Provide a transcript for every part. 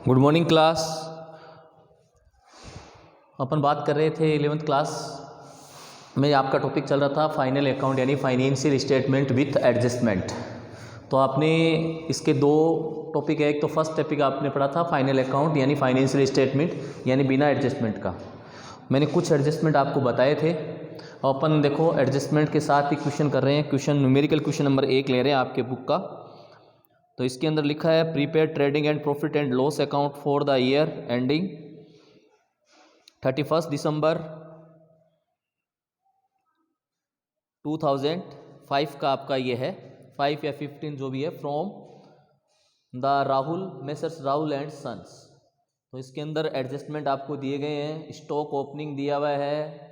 Good morning class. अपन बात कर रहे थे 11th क्लास में, आपका टॉपिक चल रहा था फाइनल अकाउंट यानी फाइनेंशियल स्टेटमेंट विथ एडजस्टमेंट। तो आपने इसके दो टॉपिक है, एक तो फर्स्ट टॉपिक आपने पढ़ा था फाइनल अकाउंट यानी फाइनेंशियल स्टेटमेंट यानी बिना एडजस्टमेंट का। मैंने कुछ एडजस्टमेंट आपको बताए थे। अपन देखो एडजस्टमेंट के साथ ही क्वेश्चन कर रहे हैं। क्वेश्चन न्यूमेरिकल क्वेश्चन नंबर 1 ले रहे हैं आपके बुक का। तो इसके अंदर लिखा है prepaid trading and profit and loss account for the year ending 31 दिसंबर 2005 का आपका ये है, 5 या 15 जो भी है, from the Rahul messrs Rahul and sons. तो इसके अंदर एडजस्टमेंट आपको दिए गए हैं। स्टॉक ओपनिंग दिया हुआ है,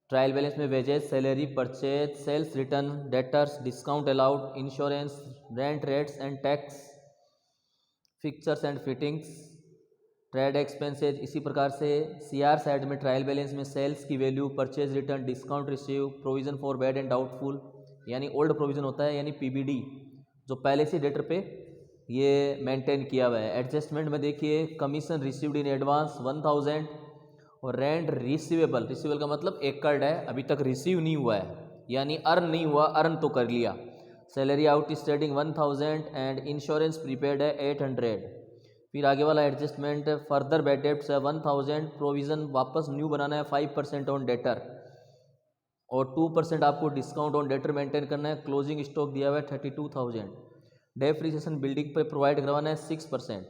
ट्रायल बैलेंस में wages, salary, purchase, sales return, debtors, discount allowed, insurance, rent rates and tax, fixtures and fittings, trade expenses. इसी प्रकार से सीआर साइड में ट्रायल बैलेंस में सेल्स की value, purchase return, discount receive, provision for bad and doubtful यानी old provision होता है यानी पीबीडी, जो पहले से डेटर पे ये मेंटेन किया हुआ है। एडजस्टमेंट में देखिए कमीशन रिसीव्ड इन एडवांस 1000 और रेंट रिसीवेबल, रिसीवेबल का मतलब एकड़ है, अभी तक रिसीव नहीं हुआ है यानी अर्न नहीं हुआ, अर्न तो कर लिया। Salary outstanding 1000 and insurance prepaid है 800। फिर आगे वाला एडजस्टमेंट फर्दर बैड डेट्स है 1000, प्रोविज़न वापस न्यू बनाना है 5% ऑन डेटर और 2% आपको डिस्काउंट ऑन डेटर मेंटेन करना है। क्लोजिंग स्टॉक दिया हुआ है 32,000। डेप्रिसिएशन बिल्डिंग पर प्रोवाइड करवाना है 6%।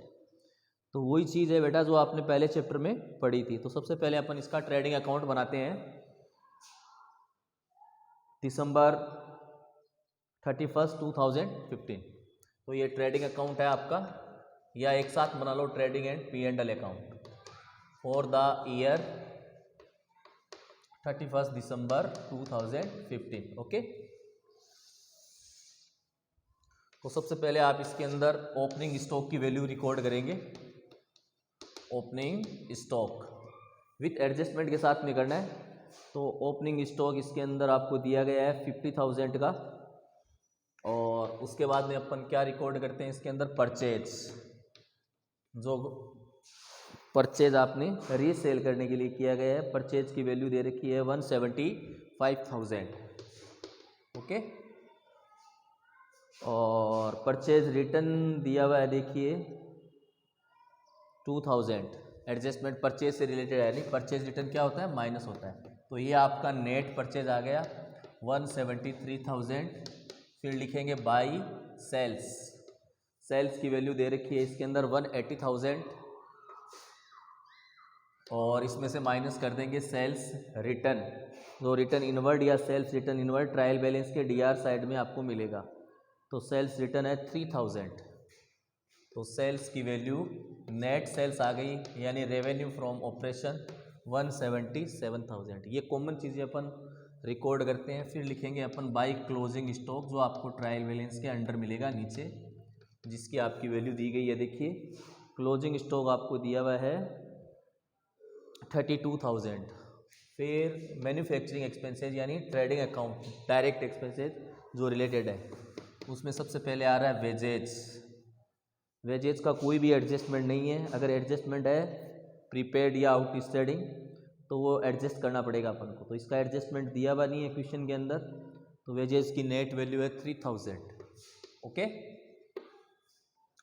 तो वही चीज़ है बेटा जो आपने पहले चैप्टर में पढ़ी थी। तो सबसे पहले अपन इसका ट्रेडिंग अकाउंट बनाते हैं दिसंबर 31, 2015। तो ये ट्रेडिंग अकाउंट है आपका, या एक साथ बना लो trading and P&L account for the year 31 दिसंबर 2015। ओके, तो सबसे पहले आप इसके अंदर ओपनिंग स्टॉक की वैल्यू रिकॉर्ड करेंगे। ओपनिंग स्टॉक विथ एडजस्टमेंट के साथ में करना है। तो ओपनिंग स्टॉक इसके अंदर आपको दिया गया है 50,000 का। और उसके बाद में अपन क्या रिकॉर्ड करते हैं इसके अंदर, परचेज। जो परचेज आपने रीसेल करने के लिए किया गया है, परचेज की वैल्यू दे रखी है 175,000। ओके, और परचेज रिटर्न दिया हुआ है देखिए 2000। एडजस्टमेंट परचेज से रिलेटेड है, नहीं परचेज रिटर्न क्या होता है, माइनस होता है। तो ये आपका नेट परचेज आ गया 173,000। फिर लिखेंगे बाई सेल्स, सेल्स की वैल्यू दे रखी है इसके अंदर 180,000 और इसमें से माइनस कर देंगे सेल्स रिटर्न। तो रिटर्न इनवर्ड या sales return inward trial balance के डीआर साइड में आपको मिलेगा। तो सेल्स रिटर्न है 3000। तो सेल्स की वैल्यू नेट सेल्स आ गई यानी रेवेन्यू फ्रॉम ऑपरेशन 177,000। ये कॉमन चीज़ें अपन रिकॉर्ड करते हैं। फिर लिखेंगे अपन बाई क्लोजिंग स्टॉक, जो आपको ट्रायल बैलेंस के अंडर मिलेगा नीचे, जिसकी आपकी वैल्यू दी गई है। देखिए क्लोजिंग स्टॉक आपको दिया हुआ है 32,000। फिर मैन्युफैक्चरिंग एक्सपेंसेज यानी ट्रेडिंग अकाउंट डायरेक्ट एक्सपेंसेज जो रिलेटेड है, उसमें सबसे पहले आ रहा है वेजेज। वेजेज का कोई भी एडजस्टमेंट नहीं है। अगर एडजस्टमेंट है प्रीपेड या आउटस्टैंडिंग तो वो एडजस्ट करना पड़ेगा अपन को। तो इसका एडजस्टमेंट दिया हुआ नहीं है क्वेश्चन के अंदर। तो वेजेज की नेट वैल्यू है 3000। ओके,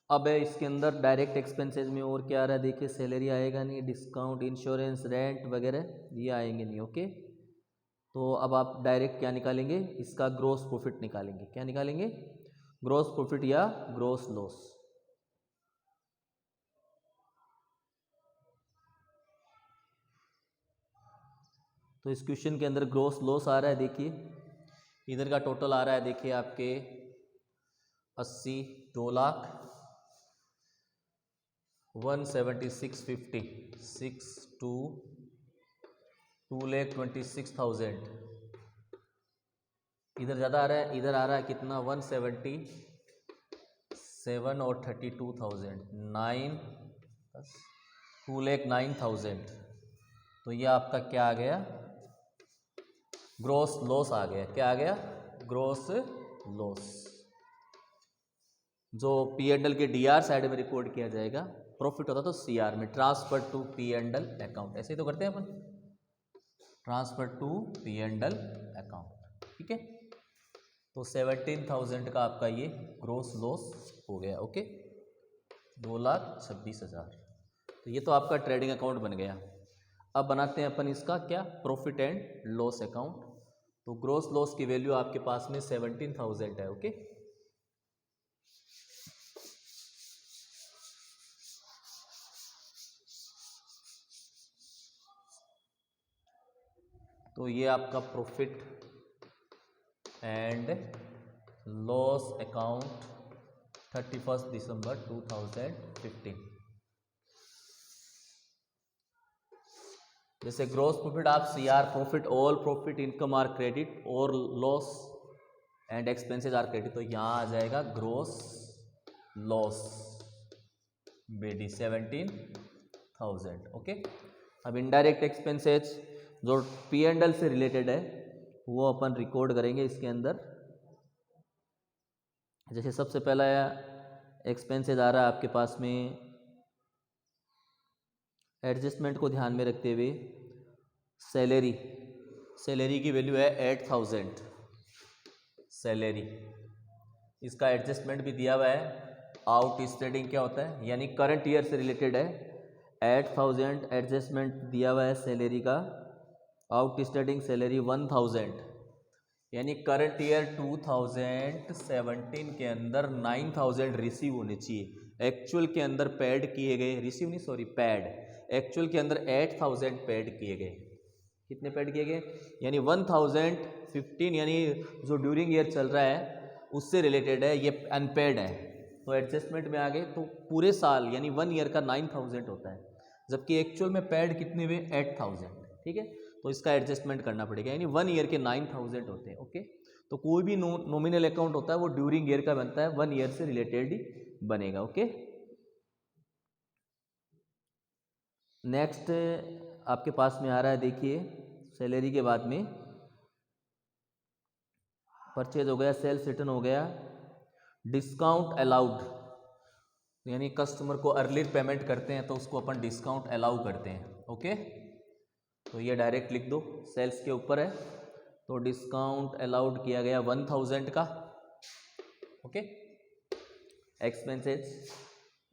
अब है इसके अंदर डायरेक्ट एक्सपेंसेज में और क्या आ रहा है देखिए, सैलरी आएगा नहीं, डिस्काउंट, इंश्योरेंस, रेंट वगैरह ये आएंगे नहीं। ओके, तो अब आप डायरेक्ट क्या निकालेंगे, इसका ग्रॉस प्रॉफिट निकालेंगे। क्या निकालेंगे, ग्रॉस प्रॉफिट या ग्रॉस लॉस। तो इस क्वेश्चन के अंदर ग्रॉस लॉस आ रहा है, देखिए इधर का टोटल आ रहा है देखिए आपके 80, 2 लाख 176,50, 2,26,000। इधर ज़्यादा आ रहा है, इधर आ रहा है कितना 177 और 32,000, 2,09,000। तो ये आपका क्या आ गया, ग्रॉस लॉस आ गया। क्या आ गया, ग्रॉस लॉस। जो पी एंड एल के डी आर साइड में रिकॉर्ड किया जाएगा, प्रॉफिट होता तो सी आर में, transfer to P and L account, ऐसे ही तो करते हैं अपन, transfer to P and L account, ठीक है। तो 17,000 का आपका ये ग्रोस लॉस हो गया, ओके, 2,26,000। तो ये तो आपका ट्रेडिंग अकाउंट बन गया। अब बनाते हैं अपन इसका क्या, प्रॉफिट एंड लॉस अकाउंट। तो ग्रोस लॉस की वैल्यू आपके पास में 17,000 है, ओके। तो ये आपका प्रॉफिट एंड लॉस अकाउंट 31 दिसंबर 2015। जैसे ग्रोस प्रॉफिट आप C R, profit, all profit, income are credit और loss and expenses are credit, तो यहाँ आ जाएगा ग्रोस लॉस BD 17,000, ओके। अब इनडायरेक्ट एक्सपेंसेस जो पी एंड एल से रिलेटेड है वो अपन रिकॉर्ड करेंगे इसके अंदर। जैसे सबसे पहला एक्सपेंसेस आ रहा है आपके पास में, एडजस्टमेंट को ध्यान में रखते हुए सैलरी, सैलरी की वैल्यू है 8,000 सैलरी, इसका एडजस्टमेंट भी दिया हुआ है। आउटस्टैंडिंग क्या होता है, यानी करंट ईयर से रिलेटेड है, 8,000 एडजस्टमेंट दिया हुआ है सैलरी का। आउटस्टैंडिंग सैलरी 1,000, यानी करंट ईयर 2017 के अंदर 9,000 रिसीव होने चाहिए, एक्चुअल के अंदर पेड किए गए, रिसीव नहीं सॉरी पेड, एक्चुअल के अंदर 8,000 पेड किए गए। कितने पेड किए गए, यानी 1,015, यानी जो ड्यूरिंग ईयर चल रहा है उससे रिलेटेड है, ये अनपेड है, तो एडजस्टमेंट में आ गए। तो पूरे साल यानी 1 ईयर का 9,000 होता है, जबकि एक्चुअल में पेड कितने हुए 8,000, ठीक है। तो इसका एडजस्टमेंट करना पड़ेगा, यानी 1 ईयर के 9,000 होते हैं, ओके। तो कोई भी नॉमिनल अकाउंट होता है वो ड्यूरिंग ईयर का बनता है, 1 ईयर से रिलेटेड ही बनेगा, ओके। नेक्स्ट आपके पास में आ रहा है, देखिए सैलरी के बाद में परचेज हो गया, सेल्स रिटर्न हो गया, डिस्काउंट अलाउड, यानी कस्टमर को अर्लियर पेमेंट करते हैं तो उसको अपन डिस्काउंट अलाउ करते हैं, ओके। तो ये डायरेक्ट लिख दो, सेल्स के ऊपर है, तो डिस्काउंट अलाउड किया गया 1,000 का, ओके। एक्सपेंसेस,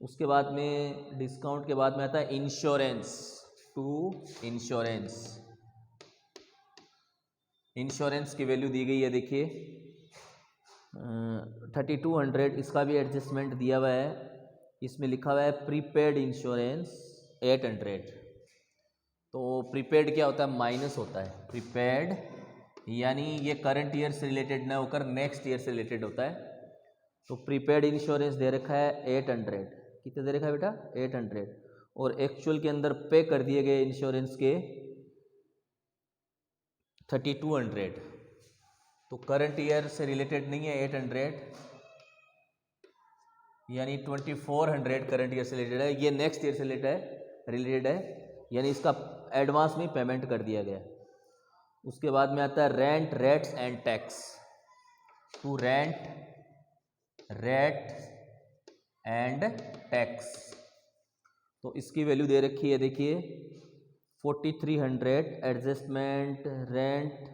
उसके बाद में डिस्काउंट के बाद में आता है इंश्योरेंस, टू इंश्योरेंस, इंश्योरेंस की वैल्यू दी गई है, देखिए 3,200, इसका भी एडजस्टमेंट दिया हुआ है, इसमें लिखा हुआ है प्रीपेड इंश्योरेंस 800। तो प्रीपेड क्या होता है, माइनस होता है प्रीपेड, यानी ये करंट ईयर से रिलेटेड ना होकर नेक्स्ट ईयर से रिलेटेड होता है। तो प्रीपेड इंश्योरेंस दे रखा है 800, कितने दे रखा है बेटा 800, और एक्चुअल के अंदर पे कर दिए गए इंश्योरेंस के 3,200, तो करंट ईयर से रिलेटेड नहीं है 800, यानी 2,400 करंट ईयर से रिलेटेड है, ये नेक्स्ट ईयर से रिलेटेड है, यानी इसका एडवांस में पेमेंट कर दिया गया। उसके बाद में आता है rent, rates and tax, to rent, rate and tax, तो इसकी वैल्यू दे रखी है, देखिए 4,300 एडजस्टमेंट, रेंट,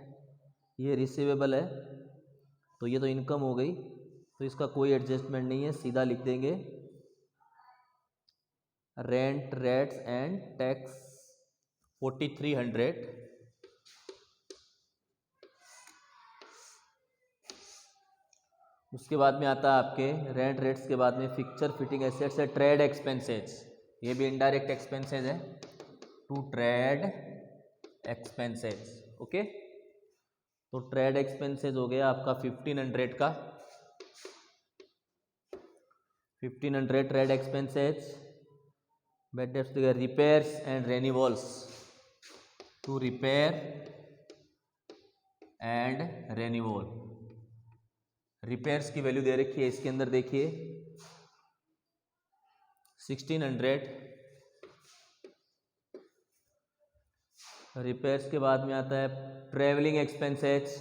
ये रिसीवेबल है, तो ये तो इनकम हो गई, तो इसका कोई एडजस्टमेंट नहीं है, सीधा लिख देंगे रेंट, रेट्स एंड टैक्स 4,300। उसके बाद में आता है आपके रेंट, रेट्स के बाद में फिक्चर, फिटिंग एसेट्स है, ट्रेड एक्सपेंसेस, ये भी इनडायरेक्ट एक्सपेंसेस है, टू ट्रेड एक्सपेंसेस, ओके। तो ट्रेड एक्सपेंसेस हो गया आपका 1,500 का, 1,500 trade expenses. Repairs and renewals, to repair and renewal, repairs की वैल्यू दे रखी है इसके अंदर, देखिए 1,600। रिपेयर्स के बाद में आता है ट्रैवलिंग एक्सपेंसेस,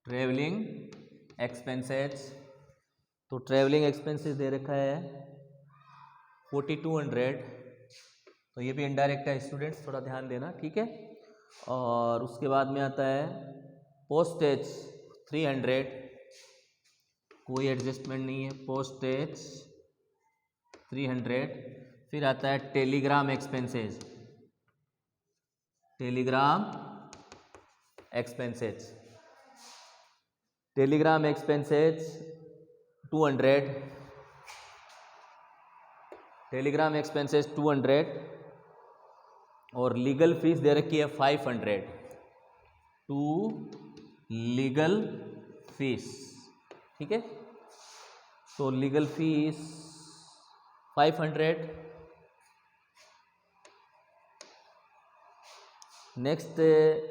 ट्रेवलिंग एक्सपेंसेस, तो ट्रेवलिंग एक्सपेंसेस दे रखा है 4200, तो ये भी इनडायरेक्ट है स्टूडेंट्स, थोड़ा ध्यान देना, ठीक है। और उसके बाद में आता है पोस्टेज 300, कोई एडजस्टमेंट नहीं है, पोस्टेज 300। फिर आता है Telegram expenses, Telegram expenses, Telegram expenses 200, Telegram expenses 200, और लीगल फीस दे रखी है 500 टू लीगल फीस, ठीक है। तो लीगल फीस 500। नेक्स्ट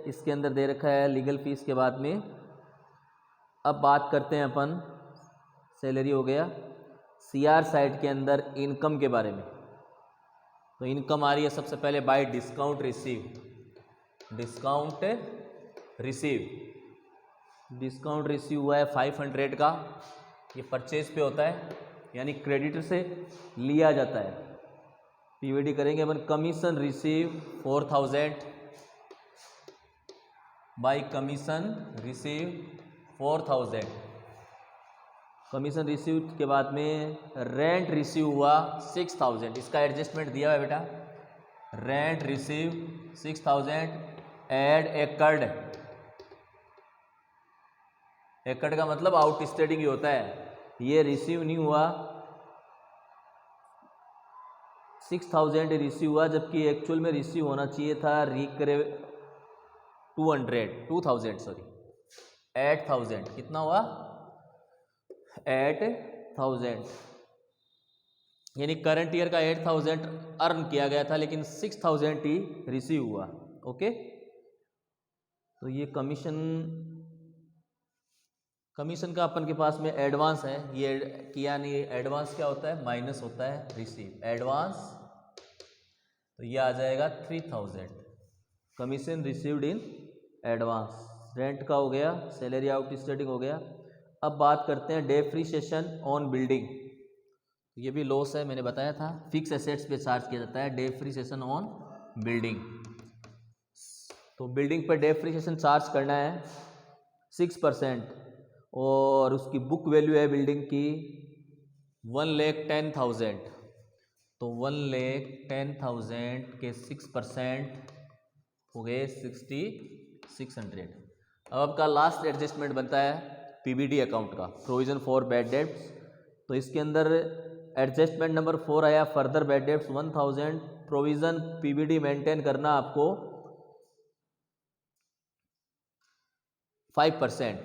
इसके अंदर दे रखा है लीगल फीस के बाद में, अब बात करते हैं अपन, सैलरी हो गया, सीआर साइड के अंदर इनकम के बारे में। तो इनकम आ रही है सबसे पहले bye discount receive, discount receive, discount receive हुआ है 500 का, ये परचेज पे होता है, यानी क्रेडिटर से लिया जाता है। पीवीडी करेंगे अपन, commission receive 4000, by commission receive 4000, commission receive के बाद में रेंट रिसीव हुआ 6000, इसका एडजस्टमेंट दिया हुआ है बेटा, रेंट रिसीव 6000, एड एकड़, एकड़ का मतलब आउटस्टैंडिंग ही होता है, ये रिसीव नहीं हुआ, 6000 रिसीव हुआ, जबकि एक्चुअल में रिसीव होना चाहिए था 2000 सॉरी 8000, कितना हुआ 8000, यानी करंट ईयर का 8000 अर्न किया गया था, लेकिन 6000 ही रिसीव हुआ, ओके। तो ये कमीशन का अपन के पास में एडवांस है, ये किया नहीं, एडवांस क्या होता है, माइनस होता है रिसीव, एडवांस, तो ये आ जाएगा 3000, commission received in advance. Rent का हो गया, सैलरी आउटस्टैंडिंग हो गया। अब बात करते हैं डेप्रिसिएशन ऑन बिल्डिंग, ये भी लॉस है, मैंने बताया था, फिक्स एसेट्स पे चार्ज किया जाता है डेप्रिसिएशन ऑन बिल्डिंग। तो बिल्डिंग पर डेप्रिसिएशन चार्ज करना है 6%, और उसकी बुक वैल्यू है बिल्डिंग की 1,10,000, तो 1,10,000 के 6% हो गए 6,600। अब आपका लास्ट एडजस्टमेंट बनता है पीबीडी अकाउंट का, प्रोविजन फॉर बैड डेब्ट्स, तो इसके अंदर एडजस्टमेंट नंबर 4 आया, further bad debts 1000, provision PBD maintain करना आपको 5%,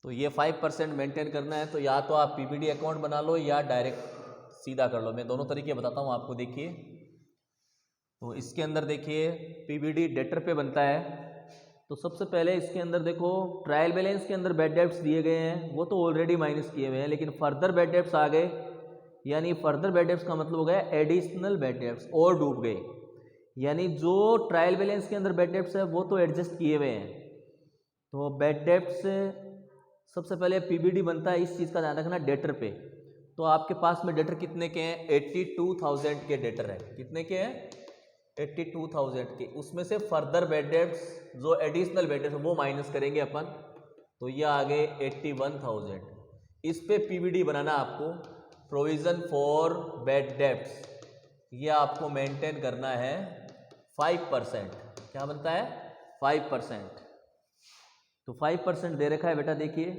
तो ये 5% मेंटेन करना है, तो या तो आप पीबीडी अकाउंट बना लो या डायरेक्ट सीधा कर लो, मैं दोनों तरीके बताता हूँ आपको। देखिए, तो इसके अंदर देखिए पीबीडी डेटर पे बनता है, तो सबसे पहले इसके अंदर देखो ट्रायल बैलेंस के अंदर बैड डेब्ट्स दिए गए हैं, वो तो ऑलरेडी माइनस किए हुए हैं, लेकिन फर्दर बैड डेब्ट्स आ गए, यानी फर्दर बैड डेब्ट्स का मतलब हो गया एडिशनल बैड डेब्ट्स, और डूब गए, यानी जो ट्रायल बैलेंस के अंदर बैड डेब्ट्स है वो तो एडजस्ट किए हुए हैं। तो बैड डेब्ट्स सबसे पहले पीबीडी बनता है, इस चीज़ का ध्यान रखना डेटर पे। तो आपके पास में डेटर कितने के हैं, 82,000 के डेटर है, कितने के हैं 82,000 के, उसमें से फर्दर बैड डेब्ट्स जो एडिशनल बैड डेब्ट्स वो माइनस करेंगे अपन, तो ये आ गए 81,000। इस पे पीबीडी बनाना आपको, प्रोविजन फॉर बैड डेब्ट्स, ये आपको मेंटेन करना है 5%, क्या बनता है 5%, तो 5% दे रखा है बेटा। देखिए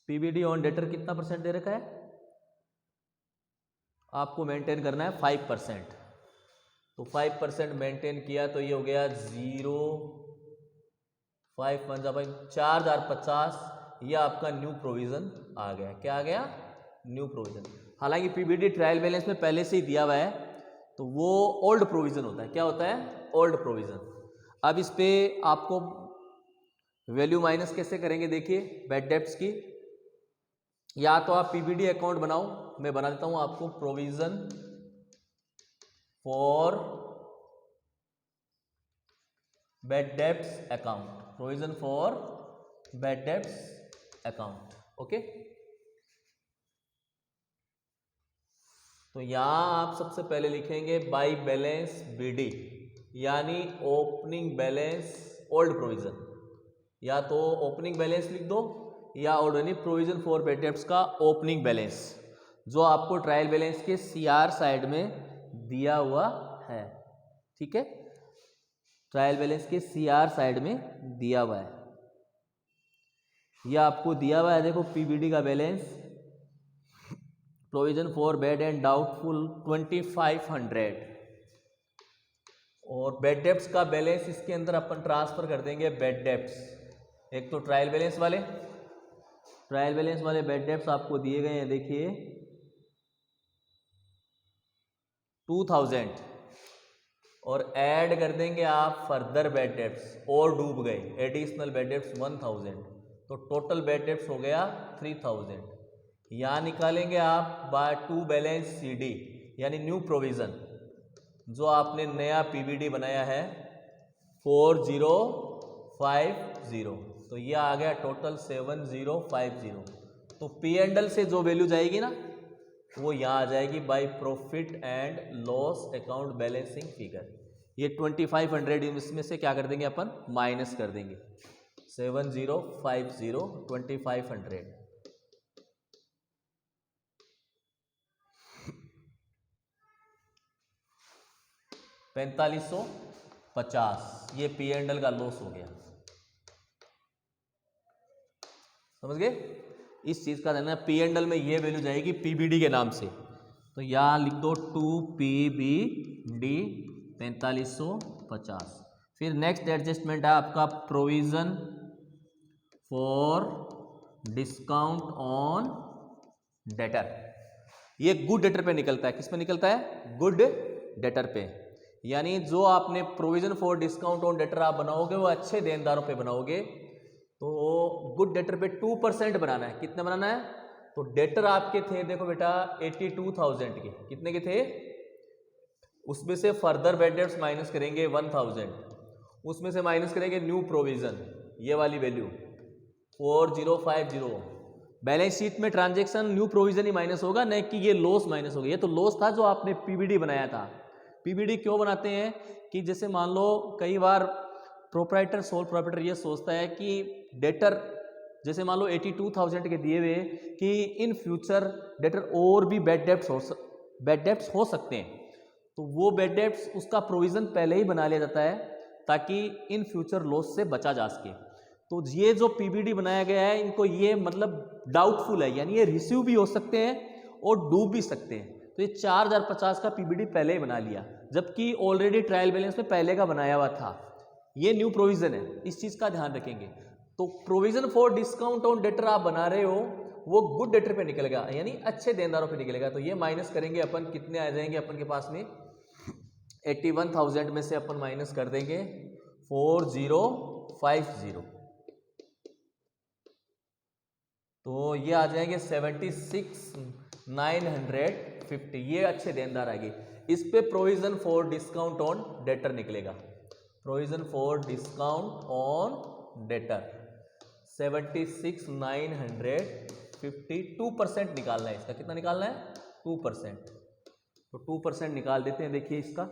पीबीडी ऑन डेटर कितना परसेंट दे रखा है, आपको मेंटेन करना है 5%, तो 5% मेंटेन किया, तो ये हो गया 4,050, ये आपका न्यू प्रोविजन आ गया। क्या आ गया, न्यू प्रोविजन। हालांकि पीबीडी ट्रायल बैलेंस में पहले से ही दिया हुआ है, तो वो ओल्ड प्रोविजन होता है, क्या होता है, ओल्ड प्रोविजन। अब इस पे आपको वैल्यू माइनस कैसे करेंगे, देखिए बैड डेब्ट्स की, या तो आप पीबीडी अकाउंट बनाओ, मैं बना देता हूं आपको, provision for bad debts account, provision for bad debts account. Okay, तो यहां आप सबसे पहले लिखेंगे बाई बैलेंस बीडी, यानी ओपनिंग बैलेंस ओल्ड प्रोविजन, या तो ओपनिंग बैलेंस लिख दो या ordinary provision for bad debts का ओपनिंग बैलेंस, जो आपको ट्रायल बैलेंस के सीआर साइड में दिया हुआ है। ठीक है, ट्रायल बैलेंस के सीआर साइड में दिया हुआ है, यह आपको दिया हुआ है। देखो पीबीडी का balance, provision for bad and doubtful 2500, और बैड डेब्ट्स का बैलेंस इसके अंदर अपन ट्रांसफर कर देंगे बैड डेब्ट्स। एक तो ट्रायल बैलेंस वाले बैड डेब्ट्स आपको दिए गए हैं, देखिए 2000, और ऐड कर देंगे आप फर्दर बैड डेब्ट्स, और डूब गए एडिशनल बैड डेब्ट्स 1000, तो टोटल बैड डेब्ट्स हो गया 3000। यहाँ निकालेंगे आप बाय टू बैलेंस सीडी, यानी न्यू प्रोविजन, जो आपने नया पीबीडी बनाया है 4050, तो ये आ गया टोटल 7050। तो पी एंड एल से जो वैल्यू जाएगी ना, वो यहाँ आ जाएगी by profit and loss account balancing figure. ये 2500 इसमें से क्या कर देंगे अपन, माइनस कर देंगे। 7050 2500, 4550, ये पी एंड एल का लॉस हो गया। समझ गए? इस चीज का ध्यान, पी एंड एल में ये वैल्यू जाएगी पीबीडी के नाम से, तो यहां लिख दो 2PBD 4550। फिर नेक्स्ट एडजस्टमेंट है आपका provision for discount on debtor. ये गुड डेटर पे निकलता है। किस पे निकलता है? गुड डेटर पे। यानी जो आपने provision for discount on debtor आप बनाओगे वो अच्छे देनदारों पे बनाओगे, तो गुड डेटर पे 2% बनाना है। कितना बनाना है? तो डेटर आपके थे, देखो बेटा 82,000 के, कितने के थे? उसमें से फर्दर बैड डेट्स माइनस करेंगे 1000, उसमें से माइनस करेंगे न्यू प्रोविजन, ये वाली वैल्यू 4050। बैलेंस शीट में ट्रांजैक्शन न्यू प्रोविजन ही माइनस होगा, नहीं कि ये लॉस माइनस होगा। ये तो लॉस था जो आपने पीबीडी बनाया था। पीबीडी क्यों बनाते हैं कि जैसे मान लो कई बार प्रोप्राइटर सोल प्रोप्राइटर ये सोचता है कि डेटर जैसे मान लो 82,000 के दिए हुए कि इन फ्यूचर डेटर और भी बैड डेब्ट्स हो सकते हैं, तो वो बैड डेब्ट्स उसका प्रोविजन पहले ही बना लिया जाता है ताकि इन फ्यूचर लॉस से बचा जा सके। तो ये जो पीबीडी बनाया गया है, इनको ये मतलब डाउटफुल है, यानी ये रिसीव भी हो सकते हैं और डूब भी सकते हैं। तो ये 4050 का पीबीडी पहले ही बना लिया, जबकि ऑलरेडी ट्रायल बैलेंस में पहले का बनाया हुआ था। ये न्यू प्रोविजन है, इस चीज का ध्यान रखेंगे। तो provision for discount on debtor आप बना रहे हो, वो गुड डेटर पे निकलेगा, यानी अच्छे देनदारों पे निकलेगा। तो ये माइनस करेंगे अपन, कितने आ जाएंगे अपन के पास में? 81,000 में से अपन माइनस कर देंगे 4050, तो ये आ जाएंगे 76,950। ये अच्छे देनदार आएंगे। इस पे provision for discount on debtor निकलेगा। Provision for discount on debtor 76,950, 2% निकालना है इसका। कितना निकालना है? 2%। तो 2% निकाल देते हैं। देखिए इसका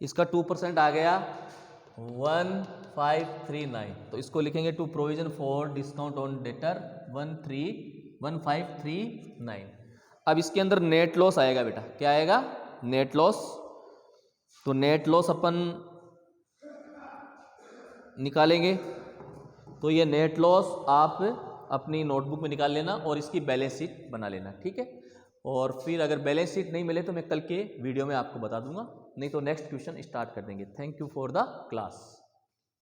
इसका 2% आ गया 1539। तो इसको लिखेंगे to provision for discount on debtor 1539। अब इसके अंदर नेट लॉस आएगा बेटा। क्या आएगा? Net loss. तो नेट लॉस अपन निकालेंगे, तो ये नेट लॉस आप अपनी नोटबुक में निकाल लेना और इसकी बैलेंस शीट बना लेना, ठीक है। और फिर अगर बैलेंस शीट नहीं मिले तो मैं कल के वीडियो में आपको बता दूंगा, नहीं तो नेक्स्ट क्वेश्चन स्टार्ट कर देंगे। Thank you for the class.